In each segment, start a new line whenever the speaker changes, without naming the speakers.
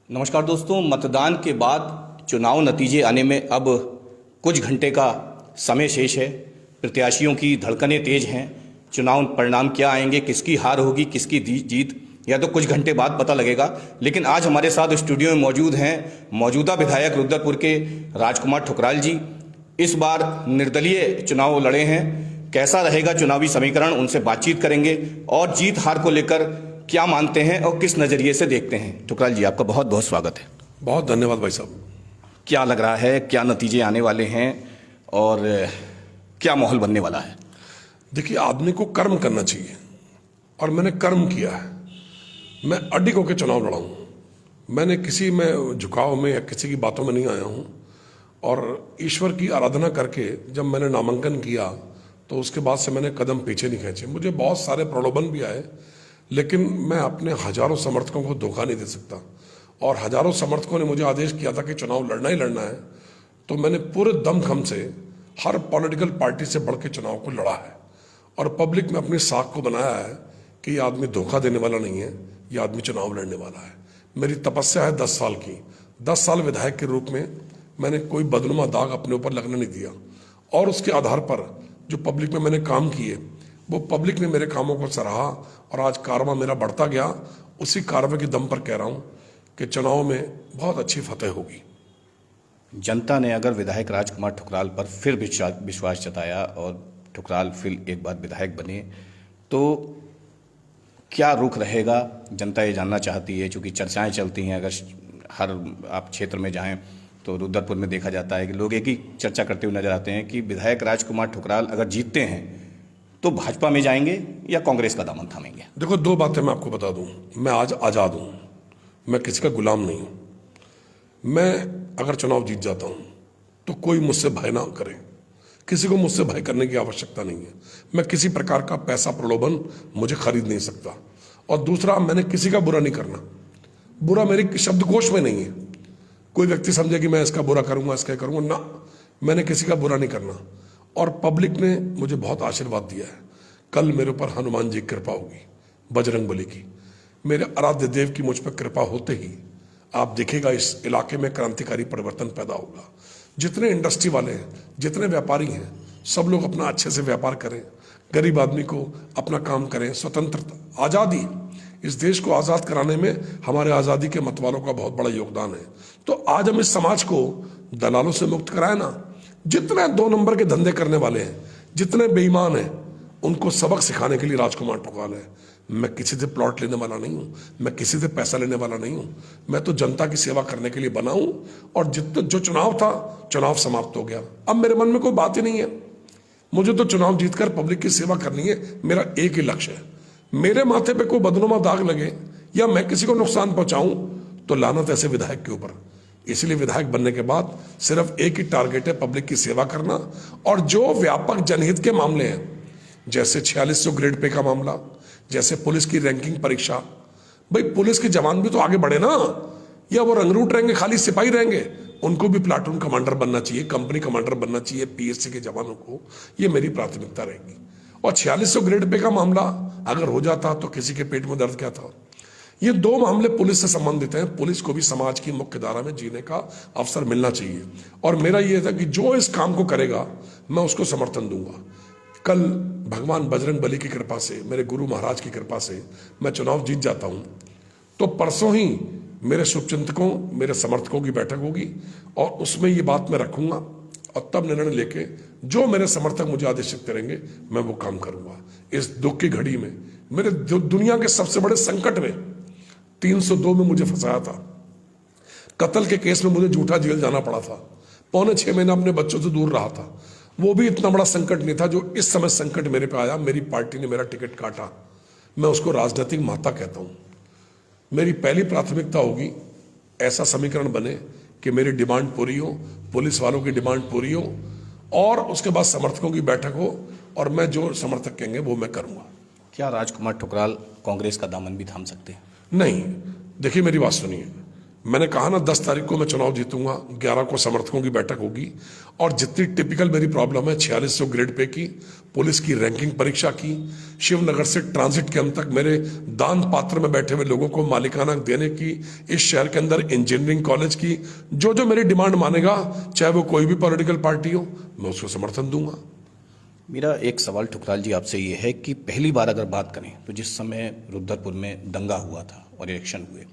नमस्कार दोस्तों, मतदान के बाद चुनाव नतीजे आने में अब कुछ घंटे का समय शेष है। प्रत्याशियों की धड़कनें तेज हैं। चुनाव परिणाम क्या आएंगे, किसकी हार होगी, किसकी जीत, या तो कुछ घंटे बाद पता लगेगा। लेकिन आज हमारे साथ स्टूडियो में मौजूद हैं मौजूदा विधायक रुद्रपुर के राजकुमार ठुकराल जी। इस बार निर्दलीय चुनाव लड़े हैं। कैसा रहेगा चुनावी समीकरण, उनसे बातचीत करेंगे और जीत हार को लेकर क्या मानते हैं और किस नज़रिए से देखते हैं। ठुकराल जी, आपका बहुत बहुत स्वागत है।
बहुत धन्यवाद भाई साहब।
क्या लग रहा है, क्या नतीजे आने वाले हैं और क्या माहौल बनने वाला है?
देखिए, आदमी को कर्म करना चाहिए और मैंने कर्म किया है। मैं अडिग होकर चुनाव लड़ा हूँ। मैंने किसी में झुकाव में या किसी की बातों में नहीं आया हूँ। और ईश्वर की आराधना करके जब मैंने नामांकन किया तो उसके बाद से मैंने कदम पीछे नहीं खींचे। मुझे बहुत सारे प्रलोभन भी आए, लेकिन मैं अपने हजारों समर्थकों को धोखा नहीं दे सकता। और हजारों समर्थकों ने मुझे आदेश किया था कि चुनाव लड़ना ही लड़ना है, तो मैंने पूरे दमखम से हर पॉलिटिकल पार्टी से बढ़ के चुनाव को लड़ा है। और पब्लिक में अपनी साख को बनाया है कि ये आदमी धोखा देने वाला नहीं है, ये आदमी चुनाव लड़ने वाला है। मेरी तपस्या है 10 साल की। 10 साल विधायक के रूप में मैंने कोई बदनुमा दाग अपने ऊपर लगने नहीं दिया। और उसके आधार पर जो पब्लिक में मैंने काम किए, वो पब्लिक ने मेरे कामों को सराहा और आज कारवां मेरा बढ़ता गया। उसी कारवां के दम पर कह रहा हूं कि चुनाव में बहुत अच्छी फतेह होगी।
जनता ने अगर विधायक राजकुमार ठुकराल पर फिर विश्वास जताया और ठुकराल फिर एक बार विधायक बने, तो क्या रुख रहेगा? जनता ये जानना चाहती है, चूँकि चर्चाएं चलती हैं। अगर हर आप क्षेत्र में जाएं तो रुद्रपुर में देखा जाता है कि लोग एक ही चर्चा करते हुए नजर आते हैं कि विधायक राजकुमार ठुकराल अगर जीतते हैं तो भाजपा में जाएंगे या कांग्रेस का दामन थामेंगे।
देखो, 2 बातें मैं आपको बता दूं। मैं आज आज़ाद हूं, मैं किसी का गुलाम नहीं हूं। मैं अगर चुनाव जीत जाता हूं तो कोई मुझसे भय ना करे। किसी को मुझसे भय करने की आवश्यकता नहीं है। मैं किसी प्रकार का पैसा प्रलोभन मुझे खरीद नहीं सकता। और दूसरा, मैंने किसी का बुरा नहीं करना। बुरा मेरे शब्दकोश में नहीं है। कोई व्यक्ति समझे कि मैं इसका बुरा करूंगा, इसका करूंगा ना, मैंने किसी का बुरा नहीं करना। और पब्लिक ने मुझे बहुत आशीर्वाद दिया है। कल मेरे ऊपर हनुमान जी की कृपा होगी, बजरंग बली की, मेरे आराध्य देव की मुझ पर कृपा होते ही आप देखिएगा इस इलाके में क्रांतिकारी परिवर्तन पैदा होगा। जितने इंडस्ट्री वाले हैं, जितने व्यापारी हैं, सब लोग अपना अच्छे से व्यापार करें, गरीब आदमी को अपना काम करें। स्वतंत्रता, आज़ादी, इस देश को आज़ाद कराने में हमारे आज़ादी के मतवालों का बहुत बड़ा योगदान है। तो आज हम इस समाज को दलालों से मुक्त कराए ना। जितने 2 नंबर के धंधे करने वाले हैं, जितने बेईमान हैं, उनको सबक सिखाने के लिए राजकुमार ठुकराल है। मैं किसी से प्लॉट लेने वाला नहीं हूं, मैं किसी से पैसा लेने वाला नहीं हूं। मैं तो जनता की सेवा करने के लिए बना हूं। और जो चुनाव था, चुनाव समाप्त हो गया। अब मेरे मन में कोई बात ही नहीं है। मुझे तो चुनाव जीतकर पब्लिक की सेवा करनी है। मेरा एक ही लक्ष्य है। मेरे माथे पे कोई बदनुमा दाग लगे या मैं किसी को नुकसान पहुंचाऊं तो लानत ऐसे विधायक के ऊपर। इसलिए विधायक बनने के बाद सिर्फ एक ही टारगेट है, पब्लिक की सेवा करना। और जो व्यापक जनहित के मामले हैं, जैसे 4600 ग्रेड पे का मामला, जैसे पुलिस की रैंकिंग परीक्षा, भाई पुलिस के जवान भी तो आगे बढ़े ना। या वो रंगरूट रहेंगे, खाली सिपाही रहेंगे? उनको भी प्लाटून कमांडर बनना चाहिए, कंपनी कमांडर बनना चाहिए, पीएससी के जवानों को। ये मेरी प्राथमिकता रहेगी। और 4600 ग्रेड पे का मामला अगर हो जाता तो किसी के पेट में दर्द क्या था। ये 2 मामले पुलिस से संबंधित हैं। पुलिस को भी समाज की मुख्य धारा में जीने का अवसर मिलना चाहिए। और मेरा ये था कि जो इस काम को करेगा मैं उसको समर्थन दूंगा। कल भगवान बजरंग बली की कृपा से, मेरे गुरु महाराज की कृपा से मैं चुनाव जीत जाता हूं, तो परसों ही मेरे शुभचिंतकों, मेरे समर्थकों की बैठक होगी और उसमें ये बात मैं रखूंगा। और तब निर्णय लेके जो मेरे समर्थक मुझे आदेशित करेंगे मैं वो काम करूंगा। इस दुख की घड़ी में, मेरे दुनिया के सबसे बड़े संकट में, 302 में मुझे फंसाया था। कत्ल के केस में मुझे झूठा जेल जाना पड़ा था। पौने 6 महीना अपने बच्चों से दूर रहा था। वो भी इतना बड़ा संकट नहीं था जो इस समय संकट मेरे पे आया। मेरी पार्टी ने मेरा टिकट काटा। मैं उसको राजनीतिक माता कहता हूं। मेरी पहली प्राथमिकता होगी ऐसा समीकरण बने कि मेरी डिमांड पूरी हो, पुलिस वालों की डिमांड पूरी हो, और उसके बाद समर्थकों की बैठक हो और मैं जो समर्थक कहेंगे वो मैं करूंगा।
क्या राजकुमार ठुकराल कांग्रेस का दामन भी थाम सकते हैं?
नहीं, देखिए मेरी बात सुनिए। मैंने कहा ना 10 तारीख को मैं चुनाव जीतूंगा, 11 को समर्थकों की बैठक होगी और जितनी टिपिकल मेरी प्रॉब्लम है 4600 ग्रेड पे की, पुलिस की रैंकिंग परीक्षा की, शिवनगर से ट्रांजिट कैंप तक मेरे दान पात्र में बैठे हुए लोगों को मालिकाना देने की, इस शहर के अंदर इंजीनियरिंग कॉलेज की, जो जो मेरी डिमांड मानेगा, चाहे वो कोई भी पॉलिटिकल पार्टी हो, मैं उसको समर्थन दूंगा।
मेरा एक सवाल ठुकराल जी आपसे ये है कि पहली बार अगर बात करें तो जिस समय रुद्रपुर में दंगा हुआ था और इलेक्शन हुए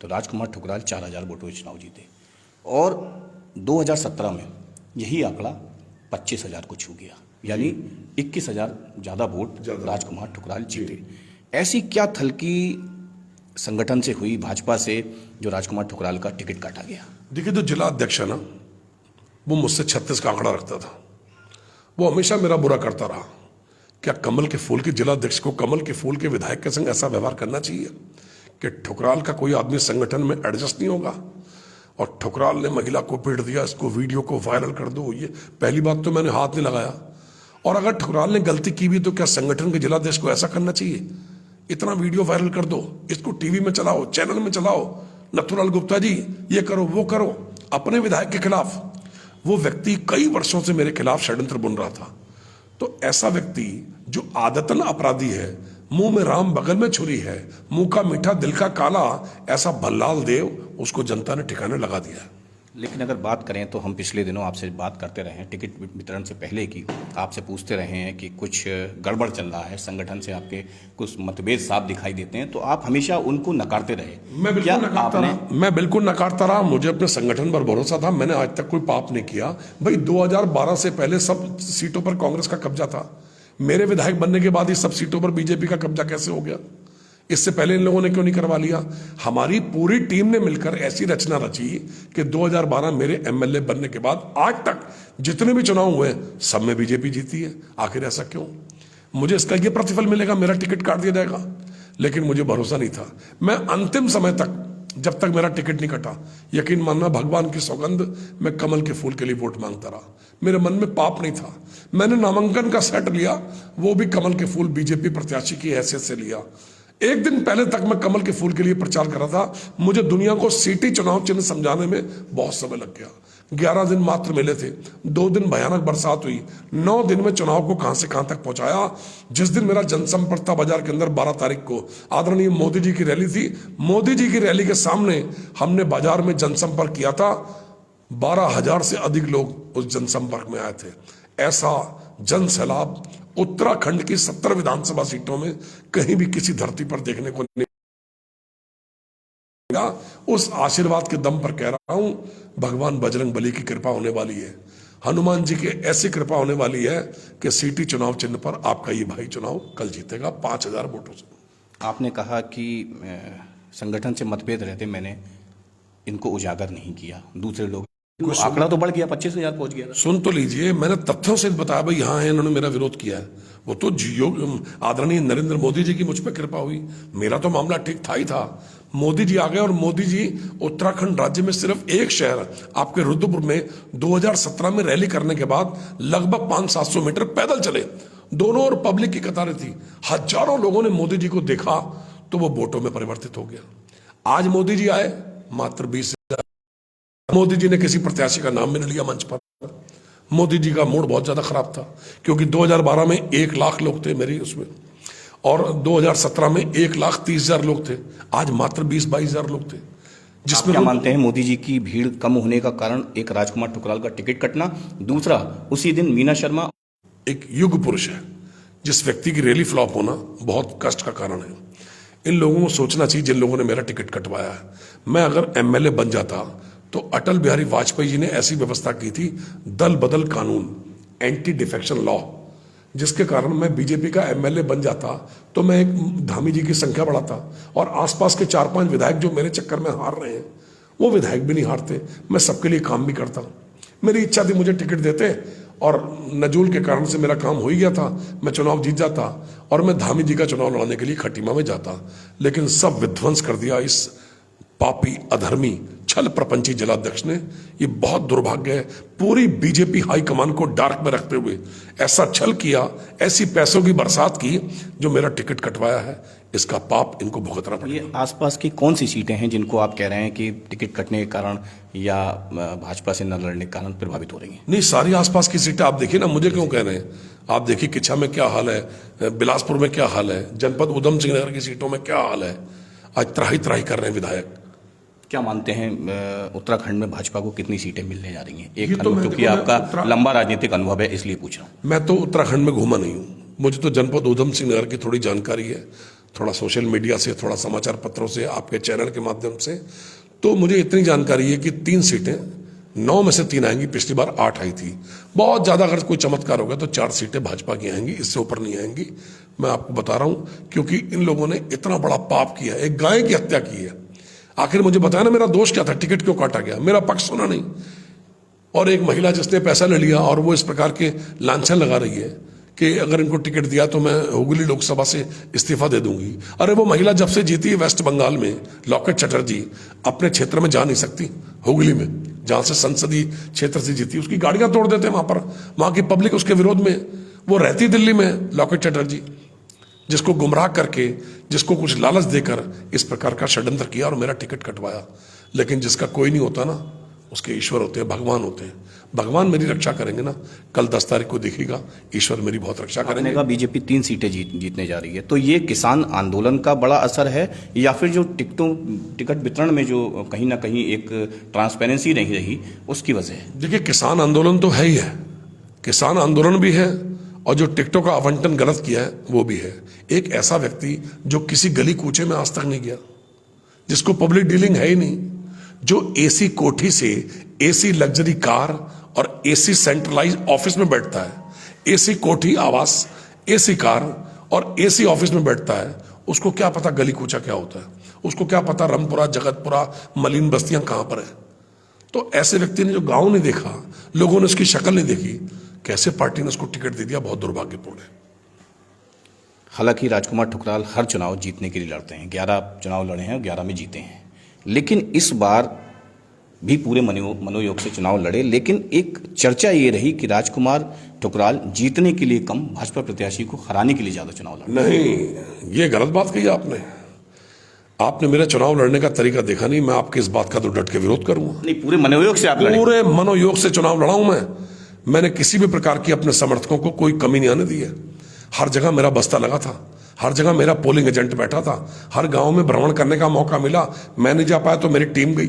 तो राजकुमार ठुकराल 4000 वोटों से चुनाव जीते और 2017 में यही आंकड़ा 25,000 को छू गया, यानी 21,000 ज़्यादा वोट राजकुमार ठुकराल जीते। ऐसी क्या थलकी संगठन से हुई भाजपा से जो राजकुमार ठुकराल का टिकट काटा गया?
देखिए, जो जिला अध्यक्ष है ना, वो मुझसे 36 का आंकड़ा रखता था। वो हमेशा मेरा बुरा करता रहा। क्या कमल के फूल के जिला अध्यक्ष को कमल के फूल के विधायक के संग ऐसा व्यवहार करना चाहिए कि ठुकराल का कोई आदमी संगठन में एडजस्ट नहीं होगा? और ठुकराल ने महिला को पीट दिया, इसको वीडियो को वायरल कर दो, ये पहली बात तो मैंने हाथ नहीं लगाया। और अगर ठुकराल ने गलती की भी तो क्या संगठन के जिला अध्यक्ष को ऐसा करना चाहिए? इतना वीडियो वायरल कर दो, इसको टीवी में चलाओ, चैनल में चलाओ, नथुलाल गुप्ता जी ये करो वो करो, अपने विधायक के खिलाफ। वो व्यक्ति कई वर्षों से मेरे खिलाफ षड्यंत्र बुन रहा था। तो ऐसा व्यक्ति जो आदतन अपराधी है, मुंह में राम बगल में छुरी है, मुंह का मीठा दिल का काला, ऐसा भल्लाल देव, उसको जनता ने ठिकाने लगा दिया।
लेकिन अगर बात करें तो हम पिछले दिनों आपसे बात करते रहे हैं, टिकट वितरण से पहले की आपसे पूछते रहे हैं कि कुछ गड़बड़ चल रहा है, संगठन से आपके कुछ मतभेद साफ दिखाई देते हैं, तो आप हमेशा उनको नकारते रहे।
मैं बिल्कुल नकारता रहा। मुझे अपने संगठन पर भरोसा था। मैंने आज तक कोई पाप नहीं किया। भाई 2012 से पहले सब सीटों पर कांग्रेस का कब्जा था। मेरे विधायक बनने के बाद ही सब सीटों पर बीजेपी का कब्जा कैसे हो गया? इससे पहले इन लोगों ने क्यों नहीं करवा लिया? हमारी पूरी टीम ने मिलकर ऐसी रचना रची कि 2012 मेरे एमएलए बनने के बाद आज तक जितने भी चुनाव हुए सब में बीजेपी जीती है। आखिर ऐसा क्यों? मुझे इसका ये प्रतिफल मिलेगा, मेरा टिकट काट दिया जाएगा, लेकिन मुझे भरोसा नहीं था। मैं अंतिम समय तक, जब तक मेरा टिकट नहीं कटा, यकीन मानना भगवान की सौगंध, मैं कमल के फूल के लिए वोट मांगता रहा। मेरे मन में पाप नहीं था। मैंने नामांकन का सेट लिया, वो भी कमल के फूल बीजेपी प्रत्याशी की हैसियत से लिया। एक दिन पहले तक मैं कमल के फूल के लिए प्रचार कर रहा था। मुझे दुनिया को सीटी चुनाव चिन्ह समझाने में बहुत समय लग गया। 11 दिन मात्र मिले थे। 2 दिन भयानक बरसात हुई। 9 दिन में चुनाव को कहां से कहां तक पहुंचाया। जिस दिन मेरा जनसंपर्क था बाजार के अंदर, 12 तारीख को आदरणीय मोदी जी की रैली थी। मोदी जी की रैली के सामने हमने बाजार में जनसंपर्क किया था। 12,000 से अधिक लोग उस जनसंपर्क में आए थे। ऐसा जन सैलाब उत्तराखंड की 70 विधानसभा सीटों में कहीं भी किसी धरती पर देखने को नहीं। उस आशीर्वाद के दम पर कह रहा हूं, भगवान बजरंग बली की कृपा होने वाली है, हनुमान जी की ऐसी कृपा होने वाली है कि सीटी चुनाव चिन्ह पर आपका ये भाई चुनाव कल जीतेगा 5,000 वोटों से।
आपने कहा कि संगठन से मतभेद रहते मैंने इनको उजागर नहीं किया, दूसरे लोग, आंकड़ा तो बढ़ गया, 25,000 पहुंच गया।
सुन तो लीजिए, मैंने तथ्यों से बताया भाई यहाँ है, इन्होंने मेरा विरोध किया है। वो तो आदरणीय नरेंद्र मोदी जी की मुझ पर कृपा हुई। मेरा तो मामला ठीक था ही था। मोदी जी आ गए और मोदी जी उत्तराखंड राज्य में सिर्फ एक शहर आपके रुद्रपुर में 2017 में रैली करने के बाद लगभग 500-700 मीटर पैदल चले। दोनों ओर पब्लिक की कतारें थी। हजारों लोगों ने मोदी जी को देखा तो वो वोटों में परिवर्तित हो गया। आज मोदी जी आए, मात्र 20,000। मोदी जी ने किसी प्रत्याशी का नाम भी नहीं लिया मंच पर। मोदी जी का मूड बहुत ज्यादा खराब था, क्योंकि 2012 में 1 लाख लोग थे मेरी उसमें, और 2017 में 1,30,000 लोग थे। आज मात्र 20-22,000 लोग थे।
जिसमें क्या मानते हैं मोदी जी की भीड़ कम होने का कारण एक राजकुमार ठुकराल का टिकट कटना, दूसरा उसी दिन मीना शर्मा
एक युग पुरुष है, जिस व्यक्ति की रैली फ्लॉप होना बहुत कष्ट का कारण है। इन लोगों को सोचना चाहिए जिन लोगों ने मेरा टिकट कटवाया है। मैं अगर एमएलए बन जाता तो अटल बिहारी वाजपेयी जी ने ऐसी व्यवस्था की थी, दल बदल कानून, एंटी डिफेक्शन लॉ, जिसके कारण मैं बीजेपी का एमएलए बन जाता तो मैं एक धामी जी की संख्या बढ़ाता, और आसपास के 4-5 विधायक जो मेरे चक्कर में हार रहे हैं वो विधायक भी नहीं हारते। मैं सबके लिए काम भी करता। मेरी इच्छा थी मुझे टिकट देते, और नजूल के कारण से मेरा काम हो ही गया था। मैं चुनाव जीत जाता और मैं धामी जी का चुनाव लड़ने के लिए खटीमा में जाता, लेकिन सब विध्वंस कर दिया इस पापी अधर्मी छल प्रपंची जिलाध्यक्ष ने, ये बहुत दुर्भाग्य है। पूरी बीजेपी हाईकमान को डार्क में रखते हुए ऐसा छल किया, ऐसी पैसों की बरसात की, जो मेरा टिकट कटवाया है, इसका पाप इनको भुगतना पड़ेगा।
ये आसपास की कौन सी सीटें हैं जिनको आप कह रहे हैं कि टिकट कटने के कारण या भाजपा से न लड़ने के कारण प्रभावित हो रही हैं?
नहीं, सारी आसपास की सीटें आप देखिए ना, मुझे क्यों कह रहे हैं? आप देखिए किच्छा में क्या हाल है, बिलासपुर में क्या हाल है, जनपद उधम सिंह नगर की सीटों में क्या हाल है। आज त्राही त्राही कर रहे हैं विधायक।
क्या मानते हैं उत्तराखंड में भाजपा को कितनी सीटें मिलने जा रही हैं?
ये तो
क्योंकि आपका लंबा राजनीतिक अनुभव है, इसलिए पूछ रहा हूँ।
मैं तो उत्तराखंड में घूमा नहीं हूँ, मुझे तो जनपद उधम सिंह नगर की थोड़ी जानकारी है, थोड़ा सोशल मीडिया से, थोड़ा समाचार पत्रों से, आपके चैनल के माध्यम से। तो मुझे इतनी जानकारी है कि 3 सीटें, 9 में से 3 आएंगी। पिछली बार 8 आई थी। बहुत ज्यादा अगर कोई चमत्कार होगा तो 4 सीटें भाजपा की आएंगी, इससे ऊपर नहीं आएंगी। मैं आपको बता रहा हूं, क्योंकि इन लोगों ने इतना बड़ा पाप किया, एक गाय की हत्या की है। आखिर मुझे बताया ना, मेरा दोष क्या था? टिकट क्यों काटा गया? मेरा पक्ष सुना नहीं। और एक महिला जिसने पैसा ले लिया और वो इस प्रकार के लांछन लगा रही है कि अगर इनको टिकट दिया तो मैं हुगली लोकसभा से इस्तीफा दे दूंगी। अरे वो महिला जब से जीती है वेस्ट बंगाल में, लॉकेट चटर्जी, अपने क्षेत्र में जा नहीं सकती, हुगली में, जहां से संसदीय क्षेत्र से जीती। उसकी गाड़ियां तोड़ देते हैं वहां पर, वहां की पब्लिक उसके विरोध में। वो रहती दिल्ली में, लॉकेट चटर्जी, जिसको गुमराह करके, जिसको कुछ लालच देकर इस प्रकार का षड्यंत्र किया और मेरा टिकट कटवाया। लेकिन जिसका कोई नहीं होता ना, उसके ईश्वर होते हैं, भगवान होते हैं। भगवान मेरी रक्षा करेंगे ना। कल 10 तारीख को देखिएगा, ईश्वर मेरी बहुत रक्षा करेंगे।
का बीजेपी 3 सीटें जीतने जा रही है, तो ये किसान आंदोलन का बड़ा असर है या फिर जो टिकट वितरण में जो कहीं ना कहीं एक ट्रांसपेरेंसी नहीं रही, उसकी वजह है?
देखिए, किसान आंदोलन तो है ही है, किसान आंदोलन भी है, और जो टिकटों का आवंटन गलत किया है वो भी है। एक ऐसा व्यक्ति जो किसी गली कूचे में आज तक नहीं गया, जिसको पब्लिक डीलिंग है ही नहीं, जो एसी कोठी से एसी लग्जरी कार और एसी सेंट्रलाइज ऑफिस में बैठता है, एसी कोठी आवास, एसी कार और एसी ऑफिस में बैठता है, उसको क्या पता गली कूचा क्या होता है? उसको क्या पता रमपुरा, जगतपुरा, मलिन बस्तियां कहां पर है? तो ऐसे व्यक्ति ने जो गांव नहीं देखा, लोगों ने उसकी शक्ल नहीं देखी, कैसे पार्टी ने उसको टिकट दे दिया? बहुत दुर्भाग्यपूर्ण है।
हालांकि राजकुमार ठुकराल हर चुनाव जीतने के लिए लड़ते हैं, 11 चुनाव लड़े हैं और 11 में जीते हैं, लेकिन इस बार भी पूरे मनोयोग से चुनाव लड़े। लेकिन एक चर्चा ये रही कि राजकुमार ठुकराल जीतने के लिए कम, भाजपा प्रत्याशी को हराने के लिए ज्यादा चुनाव लड़े।
नहीं, ये गलत बात कही आपने। आपने मेरा चुनाव लड़ने का तरीका देखा नहीं। मैं आपके इस बात का तो डट के विरोध करूंगा।
नहीं, पूरे मनोयोग से आप लड़े।
पूरे मनोयोग से चुनाव लड़ा हूं मैंने किसी भी प्रकार की अपने समर्थकों को कोई कमी नहीं आने दी है। हर जगह मेरा बस्ता लगा था, हर जगह मेरा पोलिंग एजेंट बैठा था, हर गांव में भ्रमण करने का मौका मिला। मैं नहीं जा पाया तो मेरी टीम गई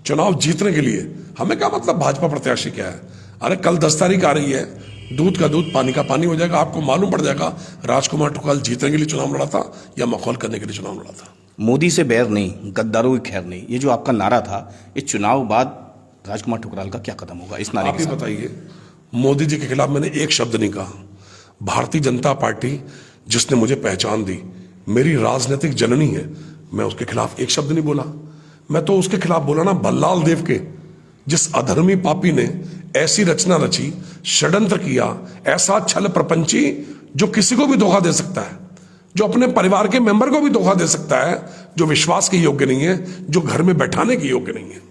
चुनाव जीतने के लिए। हमें क्या मतलब भाजपा प्रत्याशी क्या है? अरे कल 10 तारीख आ रही है, दूध का दूध, पानी का पानी हो जाएगा। आपको मालूम पड़ जाएगा राजकुमार ठुकराल जीतने के लिए चुनाव लड़ा था या मखौल करने के लिए चुनाव लड़ा था।
मोदी से बैर नहीं, गद्दारों की खैर नहीं, ये जो आपका नारा था, इस चुनाव बाद राजकुमार ठुकराल का क्या कदम होगा इस नारे के साथ?
आप ही बताइए। मोदी जी के खिलाफ मैंने एक शब्द नहीं कहा। भारतीय जनता पार्टी जिसने मुझे पहचान दी, मेरी राजनीतिक जननी है, मैं उसके खिलाफ एक शब्द नहीं बोला। मैं तो उसके खिलाफ बोला ना, भल्लाल देव के, जिस अधर्मी पापी ने ऐसी रचना रची, षड्यंत्र किया, ऐसा छल प्रपंची जो किसी को भी धोखा दे सकता है, जो अपने परिवार के मेंबर को भी धोखा दे सकता है, जो विश्वास के योग्य नहीं है, जो घर में बैठाने के योग्य नहीं है।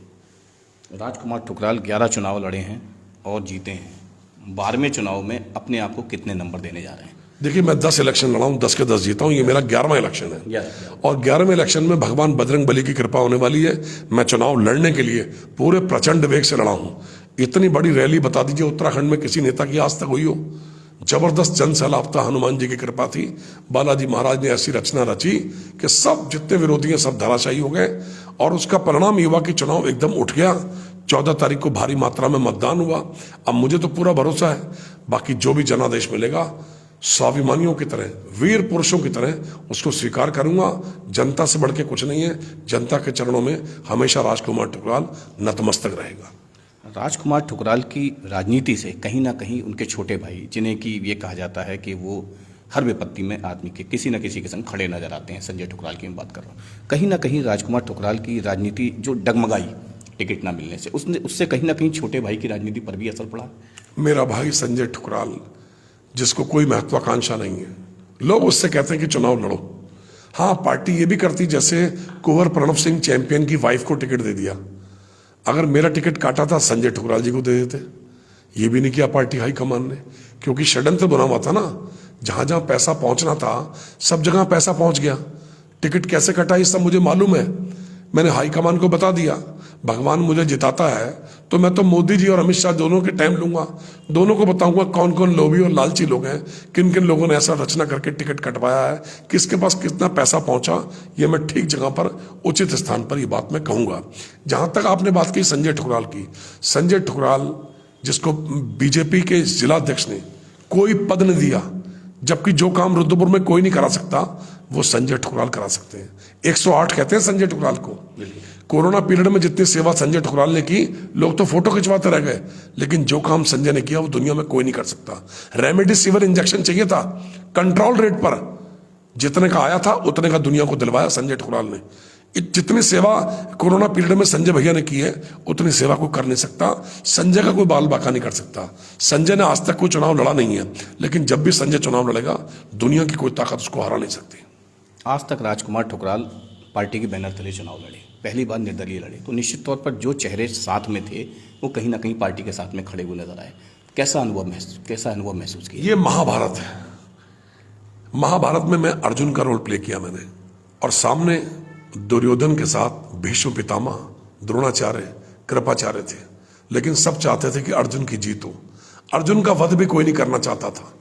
राजकुमार ठुकराल 11 चुनाव लड़े हैं और जीते हैं। 12वें चुनाव में अपने आप को कितने नंबर देने जा रहे हैं?
देखिए, मैं 10 इलेक्शन लड़ा हूं, 10 के 10 जीता हूं। ये मेरा 11वां इलेक्शन है और 11वें इलेक्शन में भगवान बजरंग बली की कृपा होने वाली है। मैं चुनाव लड़ने के लिए पूरे प्रचंड वेग से लड़ा हूं। इतनी बड़ी रैली बता दीजिए उत्तराखंड में किसी नेता की आज तक हुई हो? जबरदस्त जन सैलाब था, हनुमान जी की कृपा थी। बालाजी महाराज ने ऐसी रचना रची कि सब जितने विरोधी हैं सब धराशायी हो गए और उसका परिणाम ये हुआ कि चुनाव एकदम उठ गया। 14 तारीख को भारी मात्रा में मतदान हुआ। अब मुझे तो पूरा भरोसा है, बाकी जो भी जनादेश मिलेगा स्वाभिमानियों की तरह, वीर पुरुषों की तरह उसको स्वीकार करूंगा। जनता से बढ़ के कुछ नहीं है। जनता के चरणों में हमेशा राजकुमार ठुकराल नतमस्तक रहेगा।
राजकुमार ठुकराल की राजनीति से कहीं ना कहीं उनके छोटे भाई, जिन्हें कि ये कहा जाता है कि वो हर विपत्ति में आदमी के किसी न किसी के संग खड़े नजर आते हैं, संजय ठुकराल की मैं बात कर रहा हूँ, कहीं ना कहीं राजकुमार ठुकराल की राजनीति जो डगमगाई टिकट ना मिलने से, उससे कहीं ना कहीं छोटे भाई की राजनीति पर भी असर पड़ा।
मेरा भाई संजय ठुकराल, जिसको कोई महत्वाकांक्षा नहीं है, लोग उससे कहते हैं कि चुनाव लड़ो। हाँ, पार्टी ये भी करती, जैसे कुंवर प्रणव सिंह चैंपियन की वाइफ को टिकट दे दिया, अगर मेरा टिकट काटा था संजय ठुकराल जी को दे देते, ये भी नहीं किया पार्टी हाईकमान ने, क्योंकि षड्यंत्र बना हुआ था ना। जहां जहां पैसा पहुंचना था सब जगह पैसा पहुंच गया। टिकट कैसे कटा ये सब मुझे मालूम है, मैंने हाईकमान को बता दिया। भगवान मुझे जिताता है तो मैं तो मोदी जी और अमित शाह दोनों के टाइम लूंगा, दोनों को बताऊंगा कौन कौन लोभी और लालची लोग हैं, किन किन लोगों ने ऐसा रचना करके टिकट कटवाया है, किसके पास कितना पैसा पहुंचा। ये मैं ठीक जगह पर उचित स्थान पर ये बात मैं कहूंगा। जहां तक आपने बात की संजय ठुकराल की, संजय ठुकराल जिसको बीजेपी के जिलाध्यक्ष ने कोई पद नहीं दिया, जबकि जो काम रुद्रपुर में कोई नहीं करा सकता वो संजय ठुकराल करा सकते हैं। 108 कहते हैं संजय ठुकराल को। कोरोना पीरियड में जितनी सेवा संजय ठुकराल ने की, लोग तो फोटो खिंचवाते रह गए, लेकिन जो काम संजय ने किया वो दुनिया में कोई नहीं कर सकता। रेमडेसिविर इंजेक्शन चाहिए था कंट्रोल रेट पर, जितने का आया था उतने का दुनिया को दिलवाया संजय ठुकराल ने। जितनी सेवा कोरोना पीरियड में संजय भैया ने की है उतनी सेवा कोई कर नहीं सकता। संजय का कोई बाल बाका नहीं कर सकता। संजय ने आज तक कोई चुनाव लड़ा नहीं है, लेकिन जब भी संजय चुनाव लड़ेगा दुनिया की कोई ताकत उसको हरा नहीं सकती।
आज तक राजकुमार ठुकराल पार्टी के बैनर तले चुनाव लड़े, पहली बार निर्दलीय लड़े, तो निश्चित तौर पर जो चेहरे साथ में थे वो कहीं ना कहीं पार्टी के साथ में खड़े हुए नजर आए। कैसा अनुभव महसूस किया?
ये महाभारत है। महाभारत में मैं अर्जुन का रोल प्ले किया मैंने, और सामने दुर्योधन के साथ भीष्म पितामह, द्रोणाचार्य, कृपाचार्य थे, लेकिन सब चाहते थे कि अर्जुन की जीत हो। अर्जुन का वध भी कोई नहीं करना चाहता था।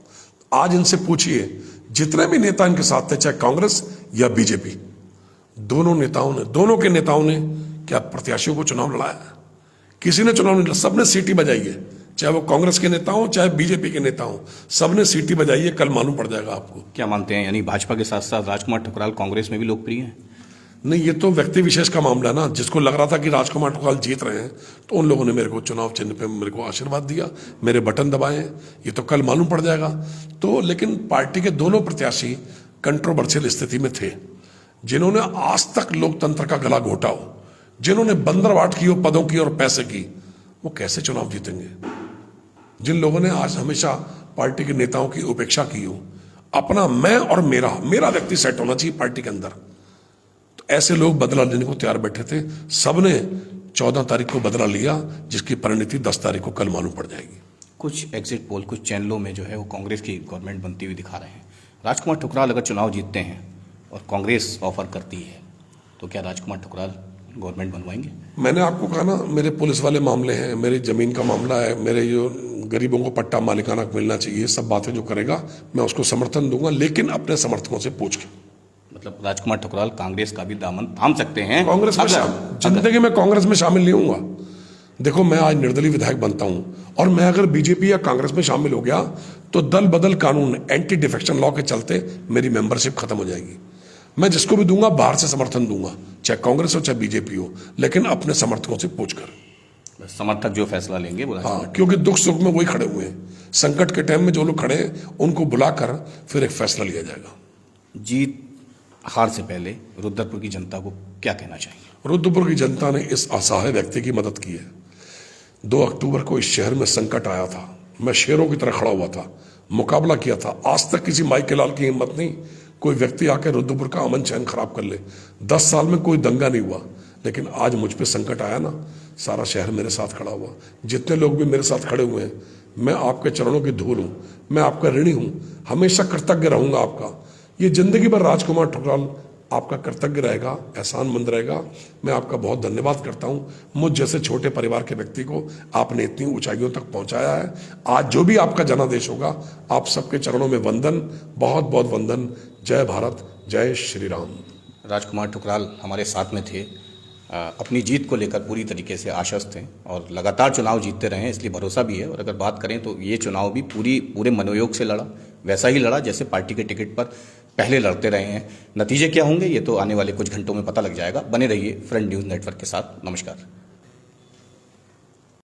आज इनसे पूछिए, जितने भी नेता इनके साथ थे, चाहे कांग्रेस या बीजेपी, दोनों के नेताओं ने क्या प्रत्याशियों को चुनाव लड़ाया? किसी ने चुनाव नहीं लड़ा, सबने सीटी बजाई है, चाहे वो कांग्रेस के नेता हो चाहे बीजेपी के नेता हो, सबने सीटी बजाई है। कल मालूम पड़ जाएगा आपको।
क्या मानते हैं, यानी भाजपा के साथ साथ राजकुमार ठुकराल कांग्रेस में भी लोकप्रिय हैं?
नहीं, ये तो व्यक्ति विशेष का मामला है ना। जिसको लग रहा था कि राजकुमार ठुकराल जीत रहे हैं तो उन लोगों ने मेरे को चुनाव चिन्ह पे मेरे को आशीर्वाद दिया, मेरे बटन दबाए। ये तो कल मालूम पड़ जाएगा। तो लेकिन पार्टी के दोनों प्रत्याशी कंट्रोवर्शियल स्थिति में थे। जिन्होंने आज तक लोकतंत्र का गला घोटा हो, जिन्होंने बंदरवाट की हो पदों की और पैसे की, वो कैसे चुनाव जीतेंगे? जिन लोगों ने आज हमेशा पार्टी के नेताओं की उपेक्षा की हो, अपना मैं और मेरा व्यक्ति सेट होना चाहिए पार्टी के अंदर, तो ऐसे लोग बदला लेने को तैयार बैठे थे। सबने 14 तारीख को बदला लिया, जिसकी परिणति 10 तारीख को कल मालूम पड़ जाएगी।
कुछ एग्जिट पोल, कुछ चैनलों में जो है वो कांग्रेस की गवर्नमेंट बनती हुई दिखा रहे हैं। राजकुमार ठुकराल अगर चुनाव जीतते हैं और कांग्रेस ऑफर करती है तो क्या राजकुमार ठुकराल गवर्नमेंट बनवाएंगे?
मैंने आपको कहा ना, मेरे पुलिस वाले मामले हैं, मेरी जमीन का मामला है, मेरे जो गरीबों को पट्टा मालिकाना मिलना चाहिए, ये सब बातें जो करेगा मैं उसको समर्थन दूंगा, लेकिन अपने समर्थकों से पूछ के।
मतलब राजकुमार ठुकराल कांग्रेस का भी दामन थाम सकते हैं?
कांग्रेस में जिंदगी में कांग्रेस में शामिल नहीं होऊंगा। देखो, मैं आज निर्दलीय विधायक बनता हूं, और मैं अगर बीजेपी या कांग्रेस में शामिल हो गया तो दल बदल कानून, एंटी डिफेक्शन लॉ के चलते मेरी मेंबरशिप खत्म हो जाएगी। मैं जिसको भी दूंगा बाहर से समर्थन दूंगा, चाहे कांग्रेस हो चाहे बीजेपी हो, लेकिन अपने समर्थकों से पूछकर।
समर्थक जो फैसला लेंगे वो
हाँ, क्योंकि दुख सुख में वही खड़े हुए हैं। संकट के टाइम में जो लोग खड़े हैं उनको बुलाकर फिर एक फैसला लिया जाएगा।
जीत हार से पहले रुद्रपुर की जनता को क्या कहना चाहिए?
रुद्रपुर की जनता ने इस असहाय व्यक्ति की मदद की है। 2 अक्टूबर को इस शहर में संकट आया था, मैं शेरों की तरह खड़ा हुआ था, मुकाबला किया था। आज तक किसी माई के लाल की हिम्मत नहीं कोई व्यक्ति आकर रुद्रपुर का अमन चैन खराब कर ले। 10 साल में कोई दंगा नहीं हुआ, लेकिन आज मुझ पे संकट आया ना, सारा शहर मेरे साथ खड़ा हुआ। जितने लोग भी मेरे साथ खड़े हुए हैं, मैं आपके चरणों की धूल हूं, मैं आपका ऋणी हूं, हमेशा कृतज्ञ रहूंगा आपका। ये जिंदगी भर राजकुमार ठुकराल आपका कृतज्ञ रहेगा, एहसानमंद रहेगा। मैं आपका बहुत धन्यवाद करता हूं। मुझ जैसे छोटे परिवार के व्यक्ति को आपने इतनी ऊंचाइयों तक पहुंचाया है। आज जो भी आपका जनादेश होगा, आप सबके चरणों में वंदन, बहुत बहुत वंदन। जय भारत, जय श्री राम।
राजकुमार ठुकराल हमारे साथ में थे, अपनी जीत को लेकर पूरी तरीके से आश्वस्त हैं और लगातार चुनाव जीतते रहे हैं, इसलिए भरोसा भी है। और अगर बात करें तो ये चुनाव भी पूरे मनोयोग से लड़ा, वैसा ही लड़ा जैसे पार्टी के टिकट पर पहले लड़ते रहे हैं। नतीजे क्या होंगे ये तो आने वाले कुछ घंटों में पता लग जाएगा। बने रहिए फ्रंट न्यूज़ नेटवर्क के साथ। नमस्कार।